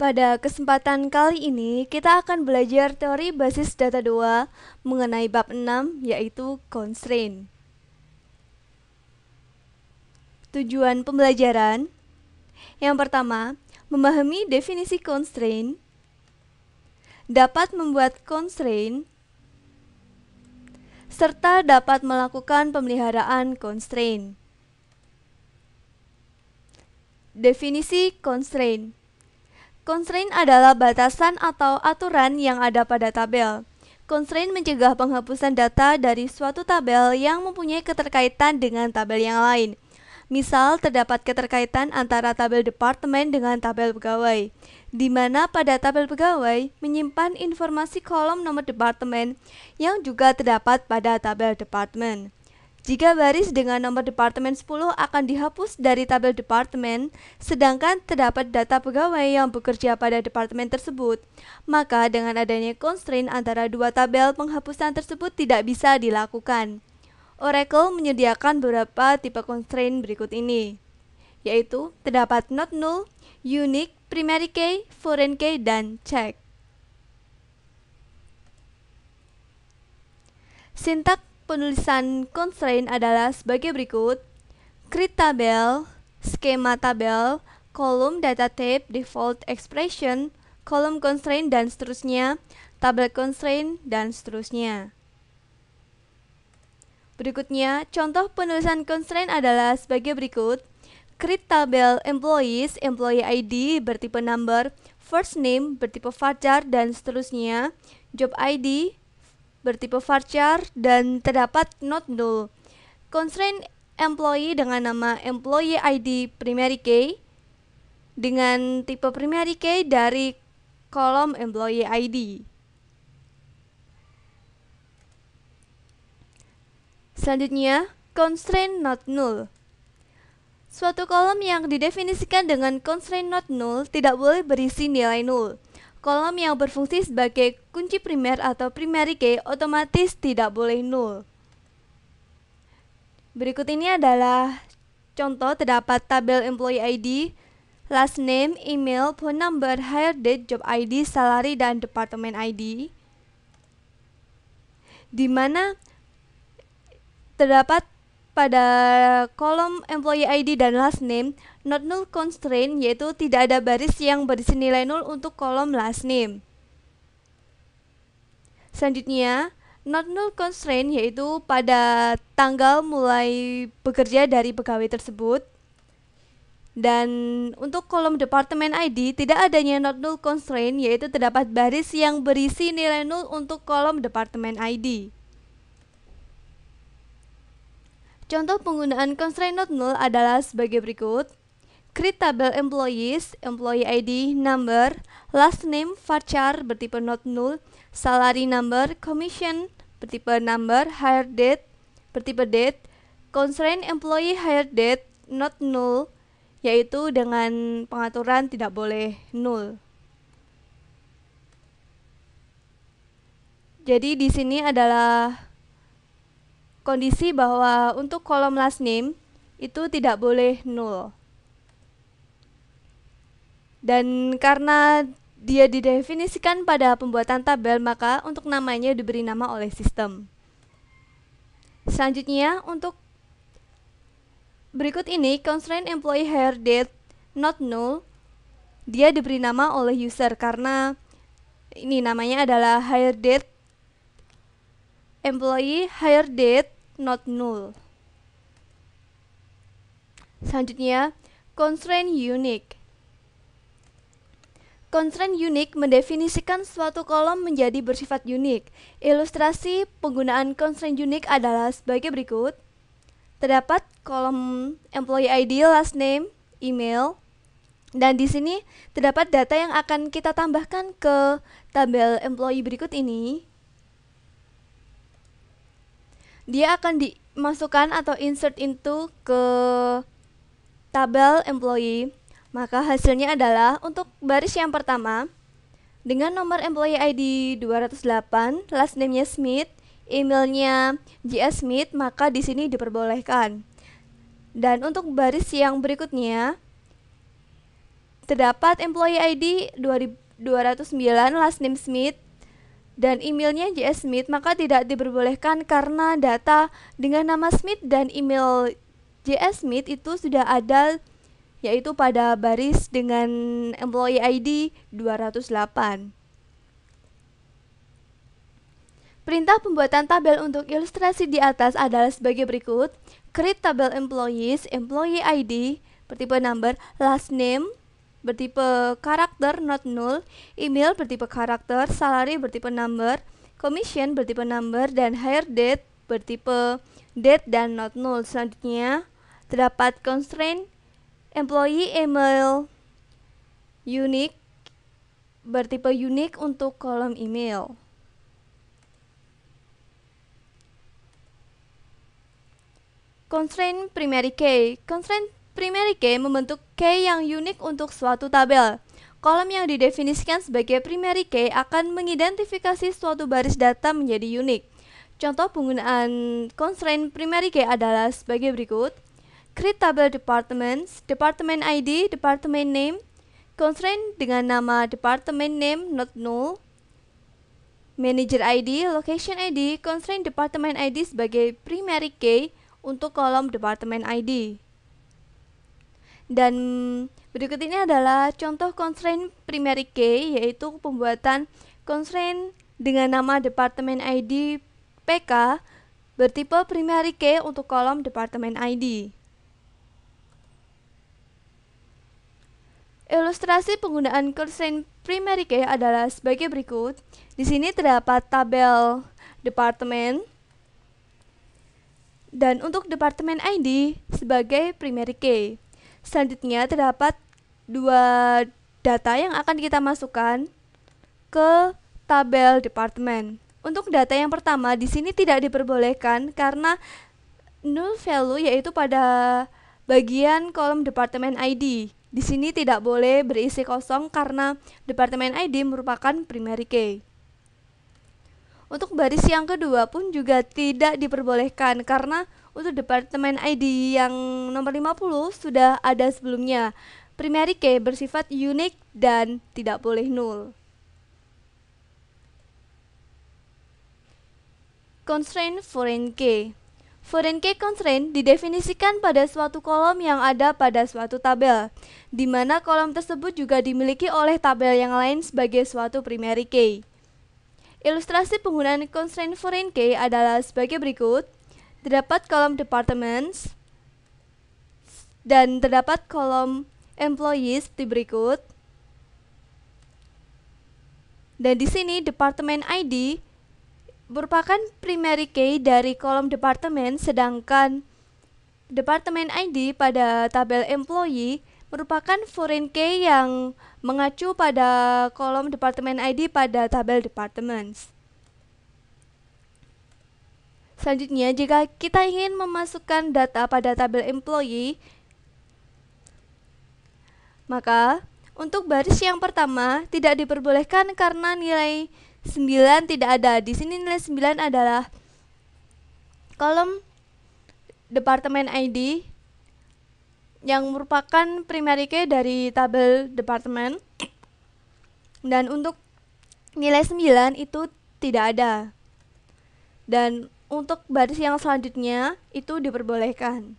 Pada kesempatan kali ini, kita akan belajar teori basis data 2 mengenai bab 6, yaitu constraint. Tujuan pembelajaran: yang pertama, memahami definisi constraint, dapat membuat constraint, serta dapat melakukan pemeliharaan constraint. Definisi constraint. Constraint adalah batasan atau aturan yang ada pada tabel. Constraint mencegah penghapusan data dari suatu tabel yang mempunyai keterkaitan dengan tabel yang lain. Misal, terdapat keterkaitan antara tabel departemen dengan tabel pegawai, di mana pada tabel pegawai menyimpan informasi kolom nomor departemen yang juga terdapat pada tabel departemen. Jika baris dengan nomor departemen 10 akan dihapus dari tabel departemen, sedangkan terdapat data pegawai yang bekerja pada departemen tersebut, maka dengan adanya constraint antara dua tabel, penghapusan tersebut tidak bisa dilakukan. Oracle menyediakan beberapa tipe constraint berikut ini, yaitu terdapat not null, unique, primary key, foreign key, dan check. Sintak penulisan constraint adalah sebagai berikut: create tabel, skema tabel, kolom data type, default expression, kolom constraint, dan seterusnya, tabel constraint, dan seterusnya. Berikutnya, contoh penulisan constraint adalah sebagai berikut: create tabel employees, employee ID bertipe number, first name bertipe varchar, dan seterusnya, job ID bertipe varchar, dan terdapat not null. Constraint employee dengan nama employee ID primary key dengan tipe primary key dari kolom employee ID. Selanjutnya, constraint not null. Suatu kolom yang didefinisikan dengan constraint not null tidak boleh berisi nilai null. Kolom yang berfungsi sebagai kunci primer atau primary key otomatis tidak boleh null. Berikut ini adalah contoh: terdapat tabel employee ID, last name, email, phone number, hire date, job ID, salary, dan department ID, di mana terdapat pada kolom employee ID dan last name not null constraint, yaitu tidak ada baris yang berisi nilai nol untuk kolom last name. Selanjutnya, not null constraint yaitu pada tanggal mulai bekerja dari pegawai tersebut. Dan untuk kolom departemen ID tidak adanya not null constraint, yaitu terdapat baris yang berisi nilai nol untuk kolom departemen ID. Contoh penggunaan constraint not null adalah sebagai berikut: create tabel employees, employee ID, number, last name, varchar bertipe not null, salary number, commission bertipe number, hire date bertipe date. Constraint employee hire date not null, yaitu dengan pengaturan tidak boleh null. Jadi di sini adalah kondisi bahwa untuk kolom last name itu tidak boleh null. Dan karena dia didefinisikan pada pembuatan tabel, maka untuk namanya diberi nama oleh sistem. Selanjutnya, untuk berikut ini, constraint employee hire date not null, dia diberi nama oleh user karena ini namanya adalah hire date employee hire date not null. Selanjutnya, constraint unique. Constraint unique mendefinisikan suatu kolom menjadi bersifat unik. Ilustrasi penggunaan constraint unique adalah sebagai berikut: terdapat kolom employee ID, last name, email, dan di sini terdapat data yang akan kita tambahkan ke tabel employee berikut ini. Dia akan dimasukkan atau insert into ke tabel employee. Maka hasilnya adalah untuk baris yang pertama dengan nomor employee ID 208, last name-nya Smith, emailnya JS Smith, maka di sini diperbolehkan. Dan untuk baris yang berikutnya terdapat employee ID 209, last name Smith, dan emailnya JS Smith, maka tidak diperbolehkan karena data dengan nama Smith dan email JS Smith itu sudah ada, yaitu pada baris dengan employee ID 208. Perintah pembuatan tabel untuk ilustrasi di atas adalah sebagai berikut. Create tabel employees, employee ID bertipe number, last name bertipe karakter not null, email bertipe karakter, salary bertipe number, commission bertipe number, dan hire date bertipe date dan not null. Selanjutnya terdapat constraint employee email unique bertipe unique untuk kolom email. Constraint primary key. Constraint primary key membentuk key yang unik untuk suatu tabel. Kolom yang didefinisikan sebagai primary key akan mengidentifikasi suatu baris data menjadi unik. Contoh penggunaan constraint primary key adalah sebagai berikut. Create tabel departments, department ID, department name, constraint dengan nama department name not null, manager ID, location ID, constraint department ID sebagai primary key untuk kolom department ID. Dan berikut ini adalah contoh constraint primary key, yaitu pembuatan constraint dengan nama department ID PK bertipe primary key untuk kolom department ID. Ilustrasi penggunaan constraint primary key adalah sebagai berikut. Di sini terdapat tabel departemen dan untuk departemen ID sebagai primary key. Selanjutnya terdapat dua data yang akan kita masukkan ke tabel departemen. Untuk data yang pertama di sini tidak diperbolehkan karena null value, yaitu pada bagian kolom departemen ID. Di sini tidak boleh berisi kosong karena departemen ID merupakan primary key. Untuk baris yang kedua pun juga tidak diperbolehkan karena untuk departemen ID yang nomor 50 sudah ada sebelumnya. Primary key bersifat unik dan tidak boleh null. Constraint foreign key. Foreign key constraint didefinisikan pada suatu kolom yang ada pada suatu tabel, di mana kolom tersebut juga dimiliki oleh tabel yang lain sebagai suatu primary key. Ilustrasi penggunaan constraint foreign key adalah sebagai berikut. Terdapat kolom departments dan terdapat kolom employees seperti berikut. Dan di sini department ID merupakan primary key dari kolom departemen, sedangkan department ID pada tabel employee merupakan foreign key yang mengacu pada kolom departemen ID pada tabel departments. Selanjutnya, jika kita ingin memasukkan data pada tabel employee, maka untuk baris yang pertama tidak diperbolehkan karena nilai 9 tidak ada. Di sini nilai 9 adalah kolom departemen ID yang merupakan primary key dari tabel departemen. Dan untuk nilai 9 itu tidak ada. Dan untuk baris yang selanjutnya itu diperbolehkan.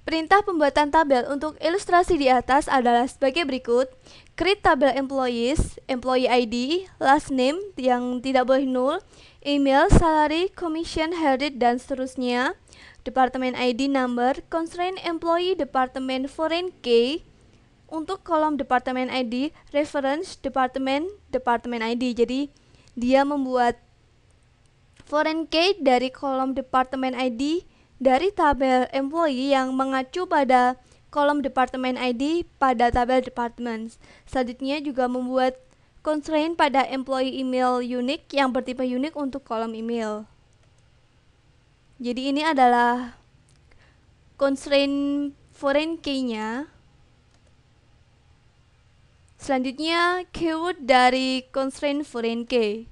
Perintah pembuatan tabel untuk ilustrasi di atas adalah sebagai berikut. Create tabel employees, employee ID, last name yang tidak boleh null, email, salary, commission, headed, dan seterusnya. Department ID number, constraint employee department foreign key. Untuk kolom department ID, reference department ID. Jadi dia membuat foreign key dari kolom department ID dari tabel employee yang mengacu pada kolom department ID pada tabel departments. Selanjutnya juga membuat constraint pada employee email unique yang bertipe unique untuk kolom email. Jadi ini adalah constraint foreign key-nya. Selanjutnya keyword dari constraint foreign key.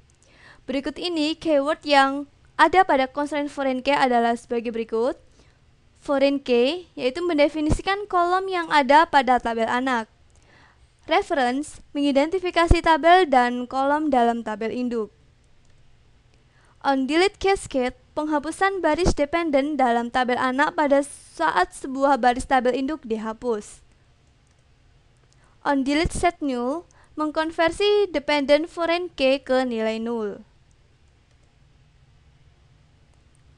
Berikut ini keyword yang ada pada constraint foreign key adalah sebagai berikut. Foreign key yaitu mendefinisikan kolom yang ada pada tabel anak. Reference mengidentifikasi tabel dan kolom dalam tabel induk. On-delete cascade penghapusan baris dependen dalam tabel anak pada saat sebuah baris tabel induk dihapus. On-delete set null mengkonversi dependent foreign key ke nilai nol.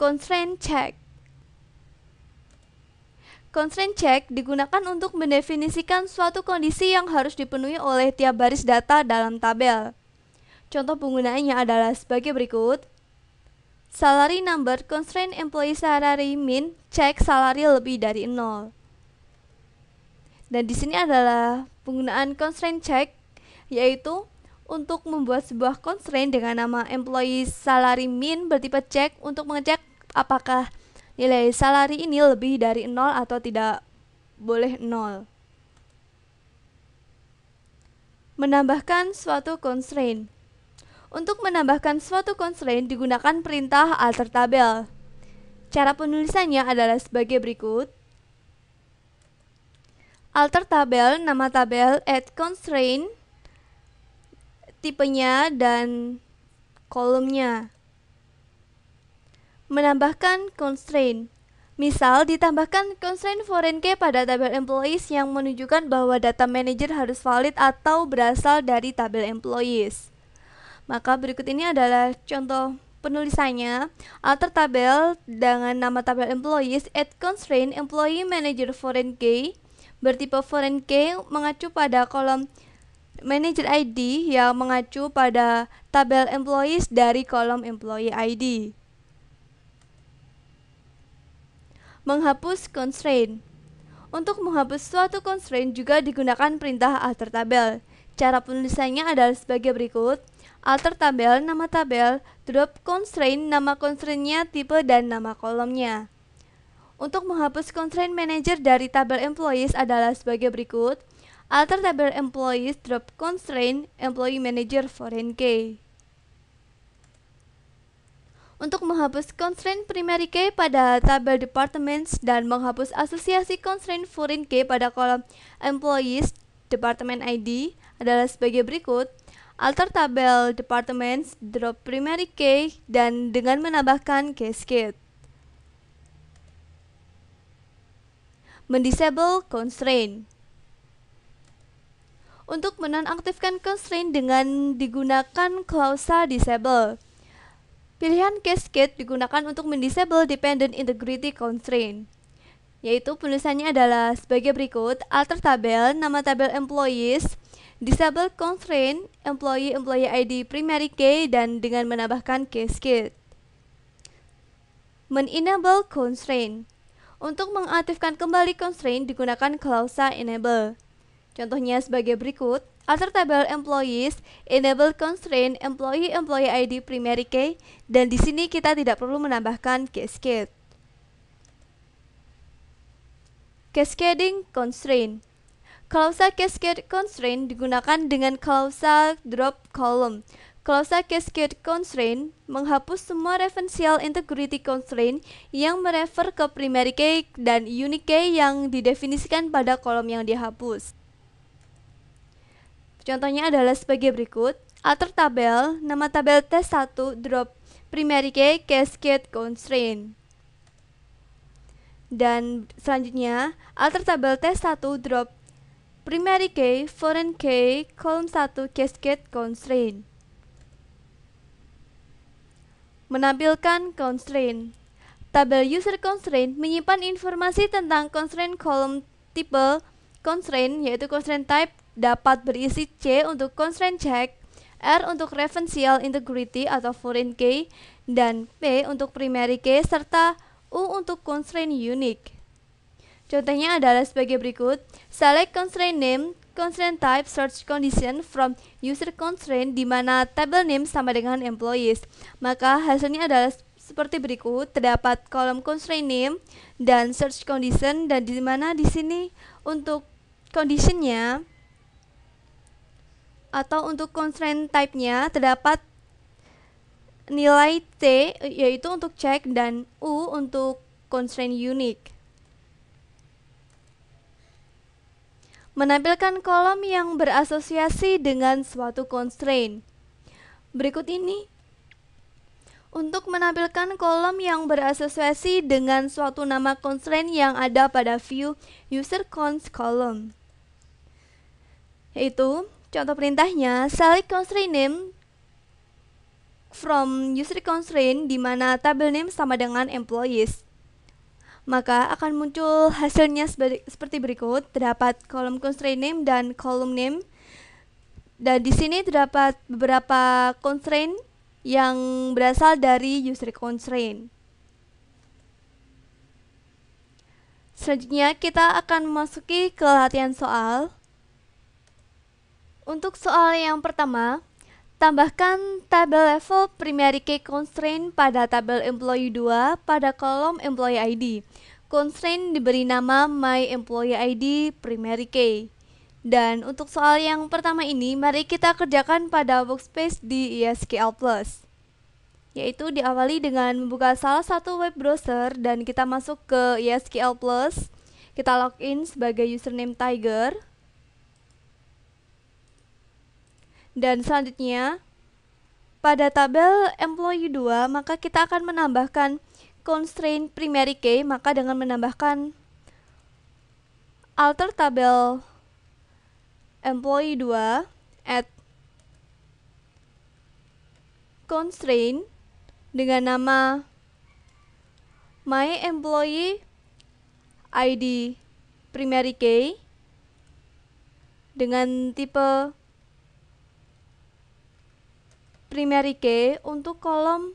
Constraint check. Constraint check digunakan untuk mendefinisikan suatu kondisi yang harus dipenuhi oleh tiap baris data dalam tabel. Contoh penggunaannya adalah sebagai berikut. Salary number constraint employee salary min check salary lebih dari 0. Dan di sini adalah penggunaan constraint check, yaitu untuk membuat sebuah constraint dengan nama employee salary min bertipe check untuk mengecek apakah nilai salary ini lebih dari 0 atau tidak boleh 0. Menambahkan suatu constraint. Untuk menambahkan suatu constraint digunakan perintah alter tabel. Cara penulisannya adalah sebagai berikut. Alter tabel, nama tabel, add constraint, tipenya, dan kolomnya. Menambahkan constraint. Misal, ditambahkan constraint foreign key pada tabel employees yang menunjukkan bahwa data manager harus valid atau berasal dari tabel employees. Maka berikut ini adalah contoh penulisannya. Alter tabel dengan nama tabel employees, add constraint employee manager foreign key bertipe foreign key mengacu pada kolom manager ID yang mengacu pada tabel employees dari kolom employee ID. Menghapus constraint. Untuk menghapus suatu constraint juga digunakan perintah alter tabel. Cara penulisannya adalah sebagai berikut. Alter tabel, nama tabel, drop constraint, nama constraintnya, tipe, dan nama kolomnya. Untuk menghapus constraint manager dari tabel employees adalah sebagai berikut. Alter tabel employees, drop constraint, employee manager foreign key. Untuk menghapus constraint primary key pada tabel departments dan menghapus asosiasi constraint foreign key pada kolom employees department ID adalah sebagai berikut. Alter tabel departments, drop primary key, dan dengan menambahkan cascade. Mendisable constraint. Untuk menonaktifkan constraint dengan digunakan klausa disable. Pilihan cascade digunakan untuk mendisable dependent integrity constraint, yaitu penulisannya adalah sebagai berikut. Alter tabel, nama tabel employees, disable constraint, employee ID primary key, dan dengan menambahkan cascade. Men-enable constraint. Untuk mengaktifkan kembali constraint digunakan klausa enable. Contohnya sebagai berikut. Alter tabel employees, enable constraint employee ID primary key, dan di sini kita tidak perlu menambahkan cascade. Cascading constraint. Klausa cascade constraint digunakan dengan klausa drop column. Klausa cascade constraint menghapus semua referential integrity constraint yang merefer ke primary key dan unique key yang didefinisikan pada kolom yang dihapus. Contohnya adalah sebagai berikut. Alter tabel, nama tabel T1, drop primary key cascade constraint. Dan selanjutnya, alter tabel T1, drop primary key foreign key kolom 1 cascade constraint. Menampilkan constraint. Tabel user constraint menyimpan informasi tentang constraint kolom tipe constraint, yaitu constraint type dapat berisi C untuk constraint check, R untuk referential integrity atau foreign key, dan P untuk primary key, serta U untuk constraint unique. Contohnya adalah sebagai berikut. Select constraint name, constraint type, search condition from user constraint di mana table name sama dengan employees. Maka hasilnya adalah seperti berikut. Terdapat kolom constraint name dan search condition, dan di mana di sini untuk conditionnya atau untuk constraint type-nya terdapat nilai T yaitu untuk check dan U untuk constraint unique. Menampilkan kolom yang berasosiasi dengan suatu constraint. Berikut ini untuk menampilkan kolom yang berasosiasi dengan suatu nama constraint yang ada pada view user_const column. Yaitu contoh perintahnya select constraint name from user constraint di mana tabel name sama dengan employees. Maka akan muncul hasilnya seperti berikut. Terdapat kolom constraint name dan kolom name. Dan di sini terdapat beberapa constraint yang berasal dari user constraint. Selanjutnya kita akan memasuki ke latihan soal. Untuk soal yang pertama, tambahkan tabel level primary key constraint pada tabel employee 2 pada kolom employee ID. Constraint diberi nama my employee ID primary key. Dan untuk soal yang pertama ini, mari kita kerjakan pada workspace di ESQL+. Yaitu diawali dengan membuka salah satu web browser dan kita masuk ke ESQL+. Kita login sebagai username Tiger. Dan selanjutnya, pada tabel employee 2, maka kita akan menambahkan constraint primary key, maka dengan menambahkan alter tabel employee 2 add constraint dengan nama my employee ID primary key dengan tipe primary key untuk kolom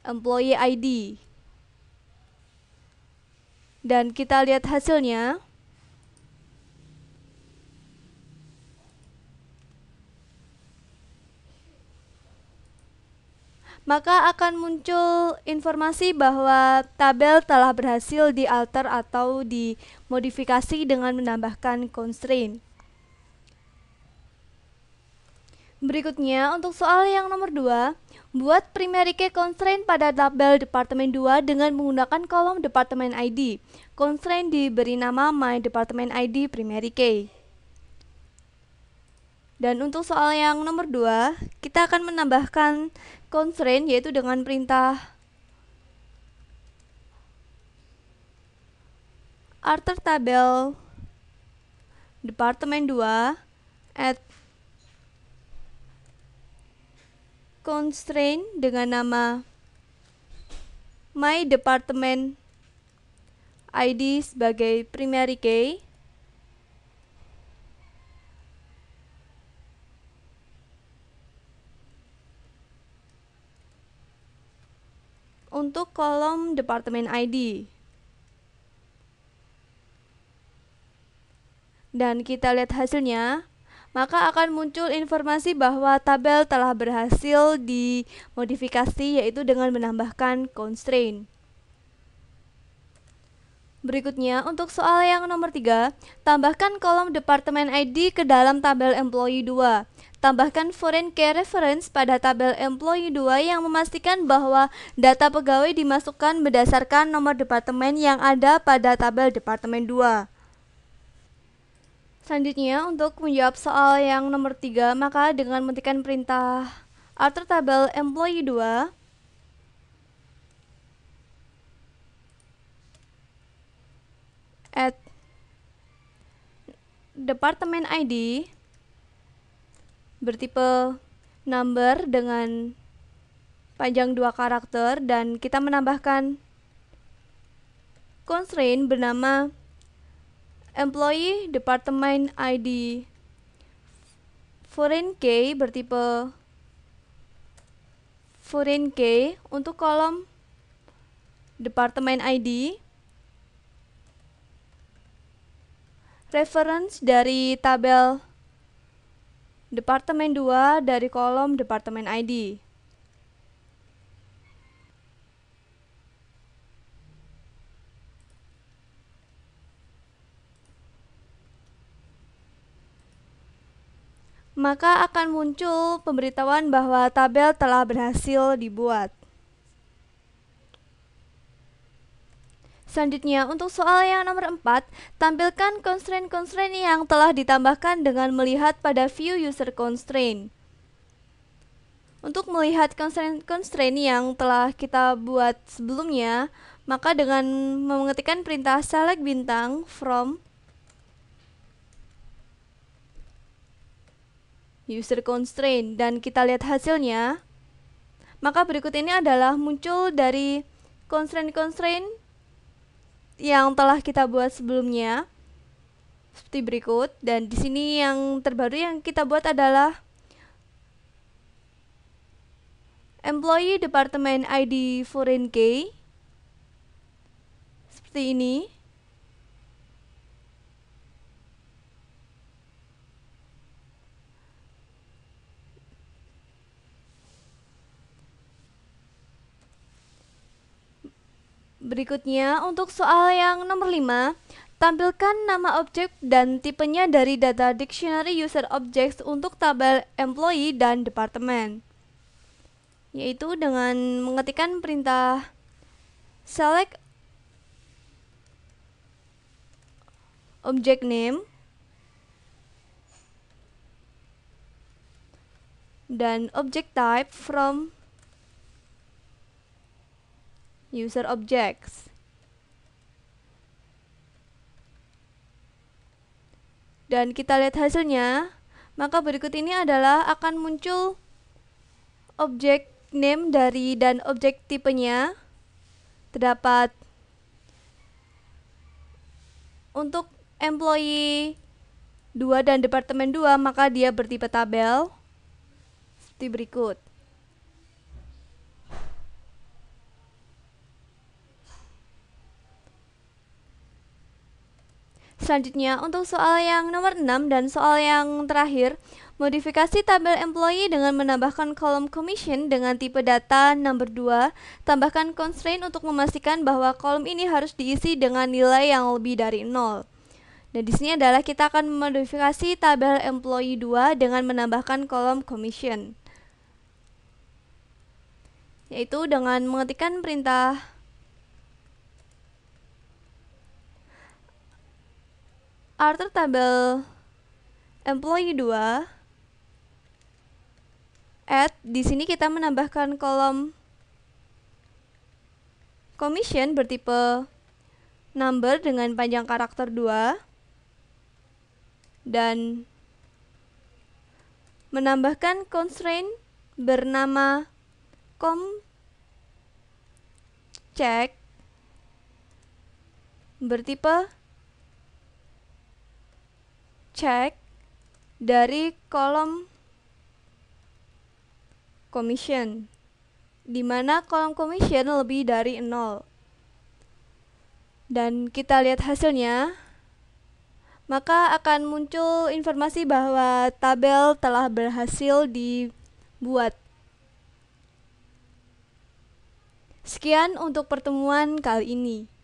employee ID. Dan kita lihat hasilnya. Maka akan muncul informasi bahwa tabel telah berhasil dialter atau dimodifikasi dengan menambahkan constraint. Berikutnya, untuk soal yang nomor 2, buat primary key constraint pada tabel departemen 2 dengan menggunakan kolom departemen ID. Constraint diberi nama my department ID primary key. Dan untuk soal yang nomor 2, kita akan menambahkan constraint yaitu dengan perintah alter tabel departemen 2 add constraint dengan nama my department ID sebagai primary key. Untuk kolom departemen ID. Dan kita lihat hasilnya. Maka akan muncul informasi bahwa tabel telah berhasil dimodifikasi yaitu dengan menambahkan constraint. Berikutnya, untuk soal yang nomor 3, tambahkan kolom departemen ID ke dalam tabel employee 2. Tambahkan foreign key reference pada tabel employee 2 yang memastikan bahwa data pegawai dimasukkan berdasarkan nomor departemen yang ada pada tabel departemen 2. Selanjutnya, untuk menjawab soal yang nomor 3, maka dengan mengetikkan perintah alter tabel employee 2 add departemen ID bertipe number dengan panjang 2 karakter dan kita menambahkan constraint bernama employee department ID foreign key bertipe foreign key untuk kolom department ID reference dari tabel departemen 2 dari kolom departemen ID. Maka akan muncul pemberitahuan bahwa tabel telah berhasil dibuat. Selanjutnya, untuk soal yang nomor 4, tampilkan constraint-constraint yang telah ditambahkan dengan melihat pada view user constraint. Untuk melihat constraint-constraint yang telah kita buat sebelumnya, maka dengan mengetikkan perintah select bintang from user constraint dan kita lihat hasilnya, maka berikut ini adalah muncul dari constraint-constraint yang telah kita buat sebelumnya seperti berikut. Dan di sini yang terbaru yang kita buat adalah employee department ID foreign key seperti ini. Berikutnya, untuk soal yang nomor 5, tampilkan nama objek dan tipenya dari data dictionary user objects untuk tabel employee dan departemen, yaitu dengan mengetikkan perintah select object name dan object type from user objects. Dan kita lihat hasilnya, maka berikut ini adalah akan muncul objek name dari dan objek tipenya. Terdapat untuk employee 2 dan departemen 2, maka dia bertipe tabel seperti berikut. Selanjutnya, untuk soal yang nomor 6 dan soal yang terakhir, modifikasi tabel employee dengan menambahkan kolom commission dengan tipe data number 2, tambahkan constraint untuk memastikan bahwa kolom ini harus diisi dengan nilai yang lebih dari 0. Dan di sini adalah kita akan memodifikasi tabel employee 2 dengan menambahkan kolom commission, yaitu dengan mengetikkan perintah alter tabel employee 2 add. Di sini kita menambahkan kolom commission bertipe number dengan panjang karakter 2 dan menambahkan constraint bernama check bertipe check dari kolom commission, di mana kolom commission lebih dari 0. Dan kita lihat hasilnya, maka akan muncul informasi bahwa tabel telah berhasil dibuat. Sekian untuk pertemuan kali ini.